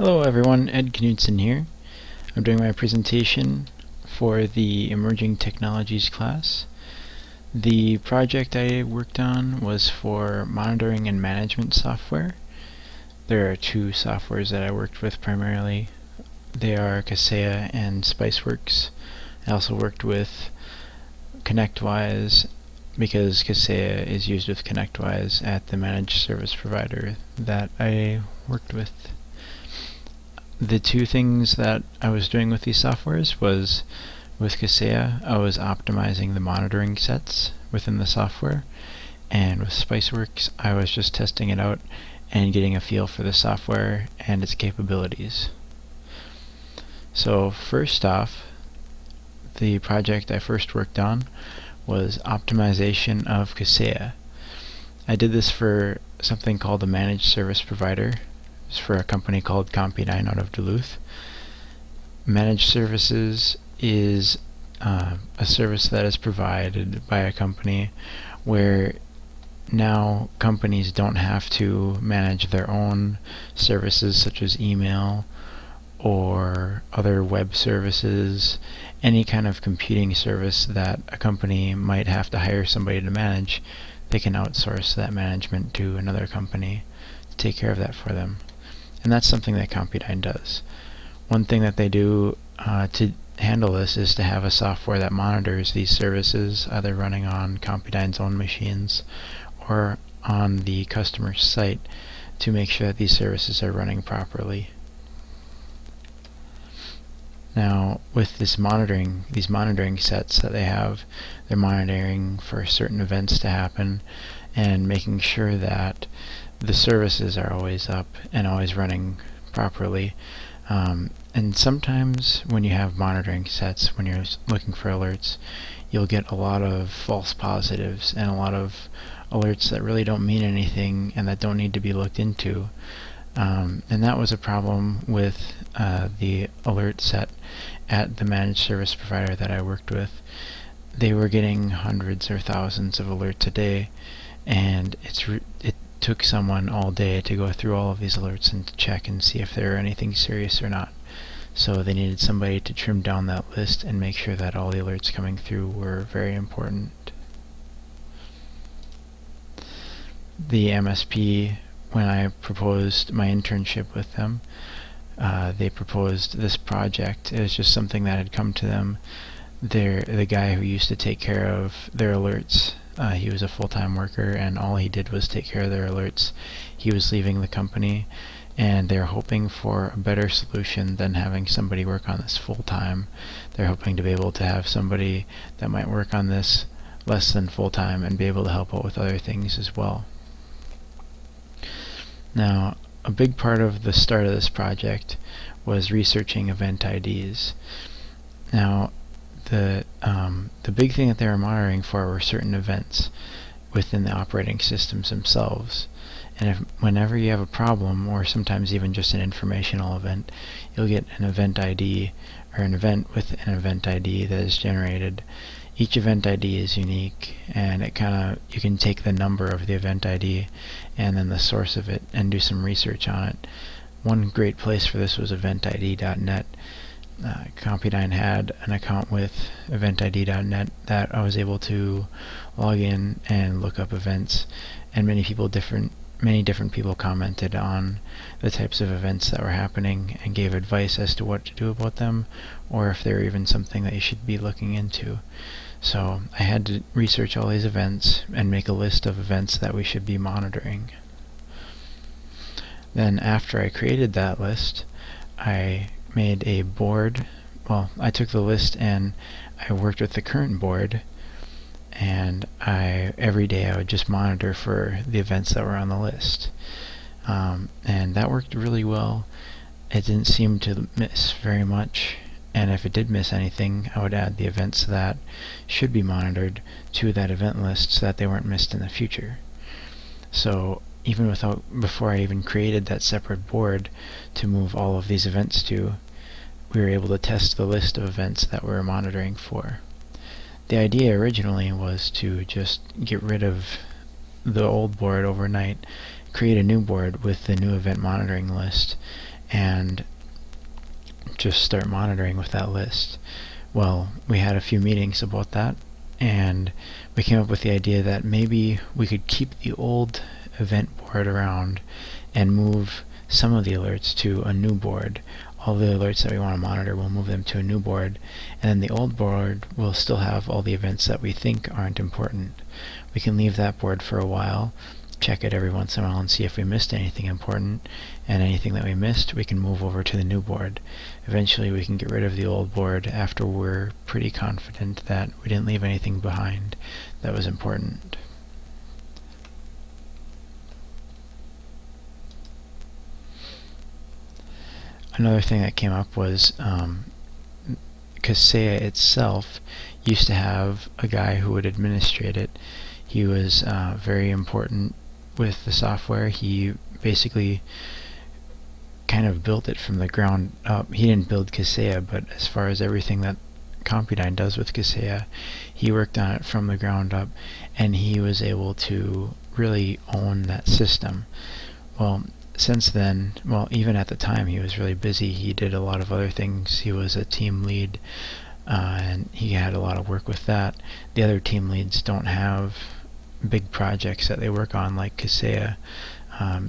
Hello everyone, Ed Knudsen here. I'm doing my presentation for the Emerging Technologies class. The project I worked on was for monitoring and management software. There are two softwares that I worked with primarily. They are Kaseya and Spiceworks. I also worked with ConnectWise because Kaseya is used with ConnectWise at the managed service provider that I worked with. The two things that I was doing with these softwares was, with Kaseya, I was optimizing the monitoring sets within the software, and with Spiceworks, I was just testing it out and getting a feel for the software and its capabilities. So first off, the project I first worked on was optimization of Kaseya. I did this for something called a managed service provider. It's for a company called Compudine out of Duluth. Managed services is a service that is provided by a company where now companies don't have to manage their own services such as email or other web services, any kind of computing service that a company might have to hire somebody to manage. They can outsource that management to another company to take care of that for them. And that's something that Compudine does. One thing that they do to handle this is to have a software that monitors these services, either running on Compudine's own machines or on the customer's site, to make sure that these services are running properly. Now, with these monitoring sets that they have, they're monitoring for certain events to happen and making sure that the services are always up and always running properly. And sometimes when you have monitoring sets, when you're looking for alerts, you'll get a lot of false positives and a lot of alerts that really don't mean anything and that don't need to be looked into. And that was a problem with the alert set at the managed service provider that I worked with. They were getting hundreds or thousands of alerts a day, and it took someone all day to go through all of these alerts and to check and see if there were anything serious or not. So they needed somebody to trim down that list and make sure that all the alerts coming through were very important. The MSP, when I proposed my internship with them, they proposed this project. It was just something that had come to them. The guy who used to take care of their alerts, he was a full-time worker, and all he did was take care of their alerts. He was leaving the company, and they're hoping for a better solution than having somebody work on this full-time. They're hoping to be able to have somebody that might work on this less than full-time and be able to help out with other things as well. Now, a big part of the start of this project was researching event IDs. Now, the big thing that they were monitoring for were certain events within the operating systems themselves. And whenever you have a problem, or sometimes even just an informational event, you'll get an event ID, or an event with an event ID that is generated. Each event ID is unique, and you can take the number of the event ID and then the source of it and do some research on it. One great place for this was eventid.net. Compudine had an account with eventid.net that I was able to log in and look up events, and many different people commented on the types of events that were happening and gave advice as to what to do about them, or if they were even something that you should be looking into. So I had to research all these events and make a list of events that we should be monitoring. Then after I created that list, I made a board. Well, I took the list and I worked with the current board, and every day I would just monitor for the events that were on the list. And that worked really well. It didn't seem to miss very much, and if it did miss anything, I would add the events that should be monitored to that event list so that they weren't missed in the future. So even before I even created that separate board to move all of these events to, we were able to test the list of events that we were monitoring for. The idea originally was to just get rid of the old board overnight, create a new board with the new event monitoring list, and just start monitoring with that list. Well, we had a few meetings about that, and we came up with the idea that maybe we could keep the old event board around and move some of the alerts to a new board. All the alerts that we want to monitor, we'll move them to a new board, and then the old board will still have all the events that we think aren't important. We can leave that board for a while, check it every once in a while and see if we missed anything important, and anything that we missed we can move over to the new board. Eventually we can get rid of the old board after we're pretty confident that we didn't leave anything behind that was important. Another thing that came up was Kaseya itself used to have a guy who would administrate it. He was very important with the software. He basically kind of built it from the ground up. He didn't build Kaseya, but as far as everything that Compudyne does with Kaseya, he worked on it from the ground up, and he was able to really own that system. Well, since then, well, even at the time, he was really busy. He did a lot of other things. He was a team lead, and he had a lot of work with that. The other team leads don't have big projects that they work on like Kaseya.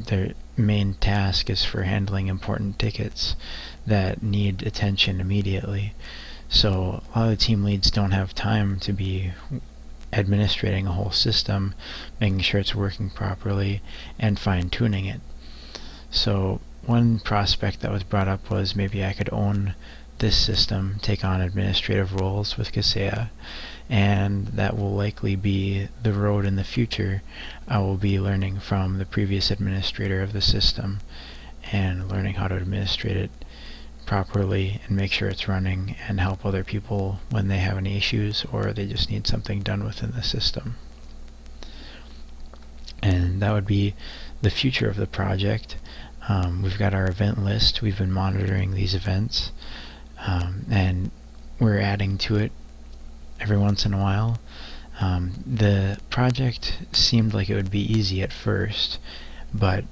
Their main task is for handling important tickets that need attention immediately. So a lot of the team leads don't have time to be administrating a whole system, making sure it's working properly, and fine-tuning it. So one prospect that was brought up was maybe I could own this system, take on administrative roles with Kaseya, and that will likely be the road in the future. I will be learning from the previous administrator of the system and learning how to administrate it properly and make sure it's running and help other people when they have any issues or they just need something done within the system. And that would be the future of the project. We've got our event list. We've been monitoring these events, and we're adding to it every once in a while. The project seemed like it would be easy at first, but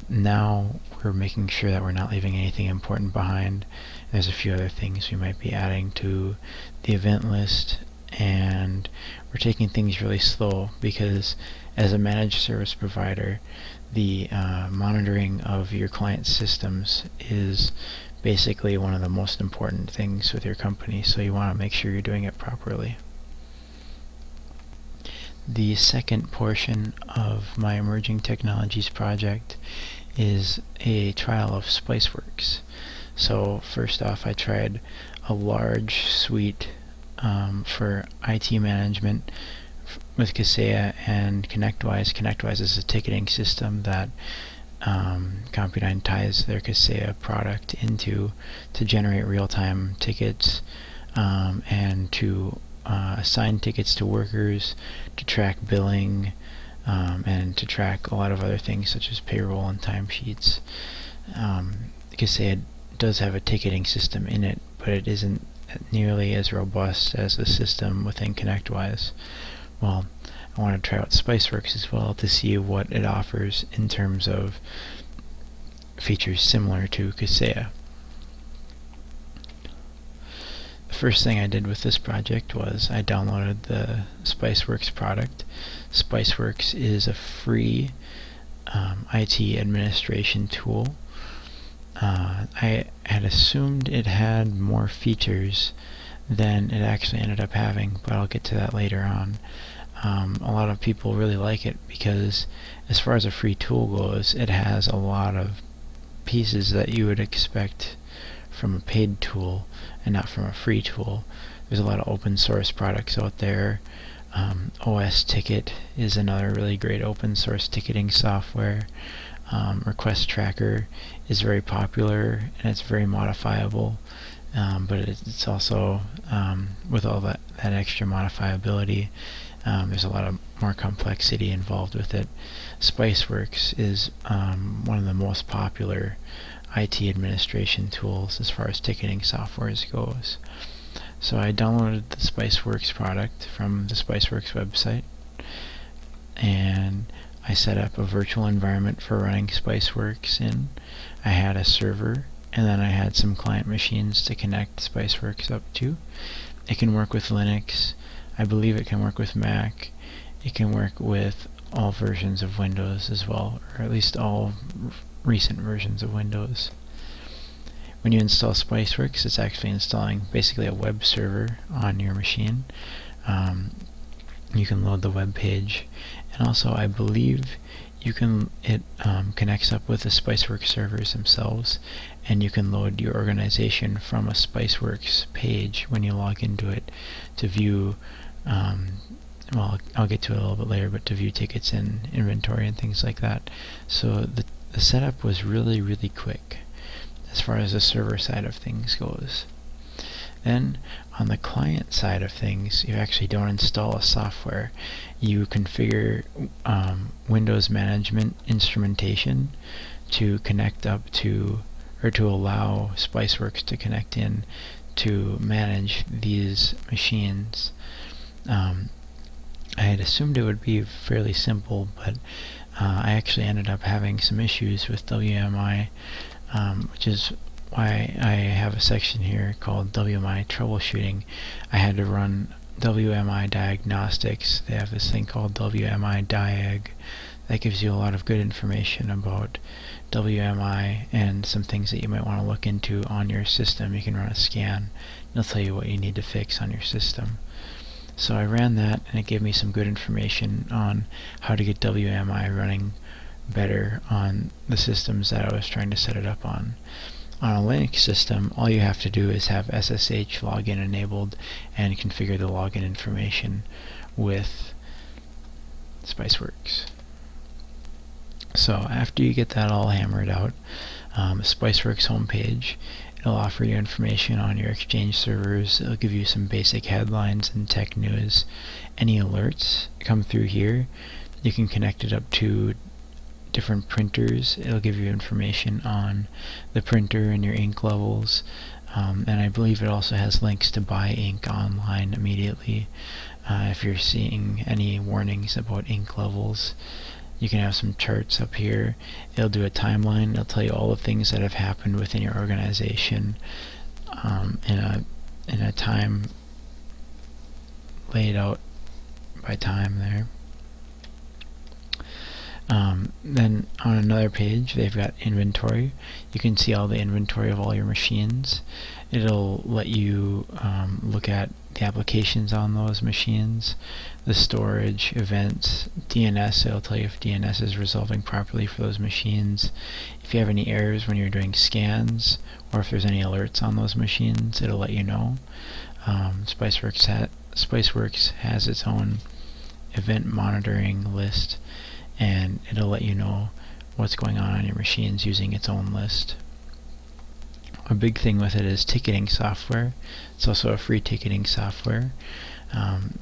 now we're making sure that we're not leaving anything important behind. There's a few other things we might be adding to the event list, and we're taking things really slow because as a managed service provider, the monitoring of your client systems is basically one of the most important things with your company, so you want to make sure you're doing it properly. The second portion of my Emerging Technologies project is a trial of Spiceworks. So first off, I tried a large suite for IT management with Kaseya and ConnectWise. ConnectWise is a ticketing system that Compudyne ties their Kaseya product into to generate real-time tickets and to assign tickets to workers, to track billing, and to track a lot of other things such as payroll and timesheets. Kaseya does have a ticketing system in it, but it isn't nearly as robust as the system within ConnectWise. Well, I want to try out Spiceworks as well to see what it offers in terms of features similar to Kaseya. The first thing I did with this project was I downloaded the Spiceworks product. Spiceworks is a free IT administration tool. I had assumed it had more features than it actually ended up having, but I'll get to that later on. A lot of people really like it because as far as a free tool goes, it has a lot of pieces that you would expect from a paid tool and not from a free tool. There's a lot of open source products out there. OS Ticket is another really great open source ticketing software. Request Tracker is very popular and it's very modifiable, but it's also with all that extra modifiability, there's a lot of more complexity involved with it. Spiceworks is one of the most popular IT administration tools as far as ticketing softwares goes. So I downloaded the Spiceworks product from the Spiceworks website, and I set up a virtual environment for running Spiceworks in. I had a server, and then I had some client machines to connect Spiceworks up to. It can work with Linux. I believe it can work with Mac. It can work with all versions of Windows as well, or at least all recent versions of Windows. When you install Spiceworks, it's actually installing basically a web server on your machine. You can load the web page, and also I believe it connects up with the Spiceworks servers themselves, and you can load your organization from a Spiceworks page when you log into it to view, well, I'll get to it a little bit later, but to view tickets and inventory and things like that. So the setup was really, really quick as far as the server side of things goes. Then on the client side of things, you actually don't install a software. You configure Windows management instrumentation to connect up to, or to allow Spiceworks to connect in to manage these machines. I had assumed it would be fairly simple, but I actually ended up having some issues with WMI, which is why I have a section here called WMI troubleshooting. I had to run WMI diagnostics. They have this thing called WMI diag that gives you a lot of good information about WMI and some things that you might want to look into on your system. You can run a scan. It'll tell you what you need to fix on your system. So I ran that, and it gave me some good information on how to get WMI running better on the systems that I was trying to set it up on. On a Linux system, all you have to do is have SSH login enabled and configure the login information with Spiceworks. So after you get that all hammered out, Spiceworks homepage, it'll offer you information on your Exchange servers. It'll give you some basic headlines and tech news. Any alerts come through here. You can connect it up to different printers. It'll give you information on the printer and your ink levels, and I believe it also has links to buy ink online immediately. If you're seeing any warnings about ink levels, you can have some charts up here. It'll do a timeline. It'll tell you all the things that have happened within your organization in a time laid out by time there. Then on another page, they've got inventory. You can see all the inventory of all your machines. It'll let you look at the applications on those machines, the storage, events, DNS. It'll tell you if DNS is resolving properly for those machines. If you have any errors when you're doing scans, or if there's any alerts on those machines, it'll let you know. Spiceworks has its own event monitoring list, and it'll let you know what's going on your machines using its own list. A big thing with it is ticketing software. It's also a free ticketing software.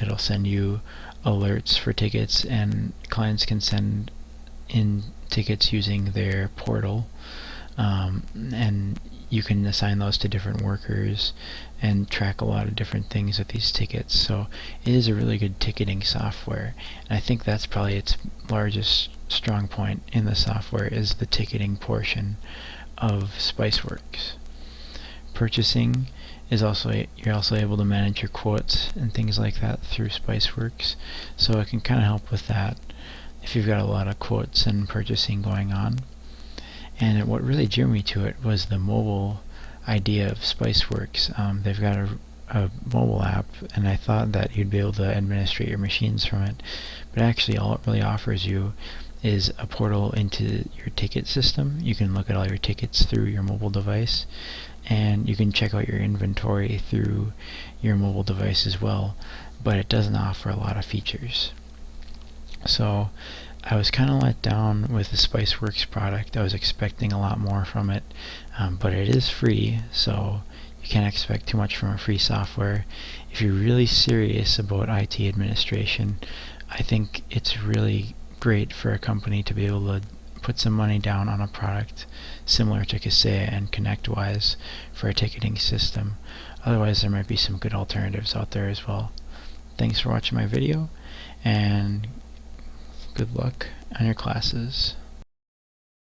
It'll send you alerts for tickets, and clients can send in tickets using their portal, and you can assign those to different workers and track a lot of different things with these tickets. So it is a really good ticketing software, and I think that's probably its largest strong point in the software is the ticketing portion of Spiceworks. Purchasing is you're also able to manage your quotes and things like that through Spiceworks, so it can kind of help with that if you've got a lot of quotes and purchasing going on. And what really drew me to it was the mobile idea of Spiceworks. They've got a mobile app, and I thought that you'd be able to administrate your machines from it, but actually all it really offers you is a portal into your ticket system. You can look at all your tickets through your mobile device, and you can check out your inventory through your mobile device as well, but it doesn't offer a lot of features. So I was kind of let down with the Spiceworks product. I was expecting a lot more from it, but it is free, so you can't expect too much from a free software. If you're really serious about IT administration, I think it's really great for a company to be able to put some money down on a product similar to Kaseya and ConnectWise for a ticketing system. Otherwise, there might be some good alternatives out there as well. Thanks for watching my video, and Good luck on your classes.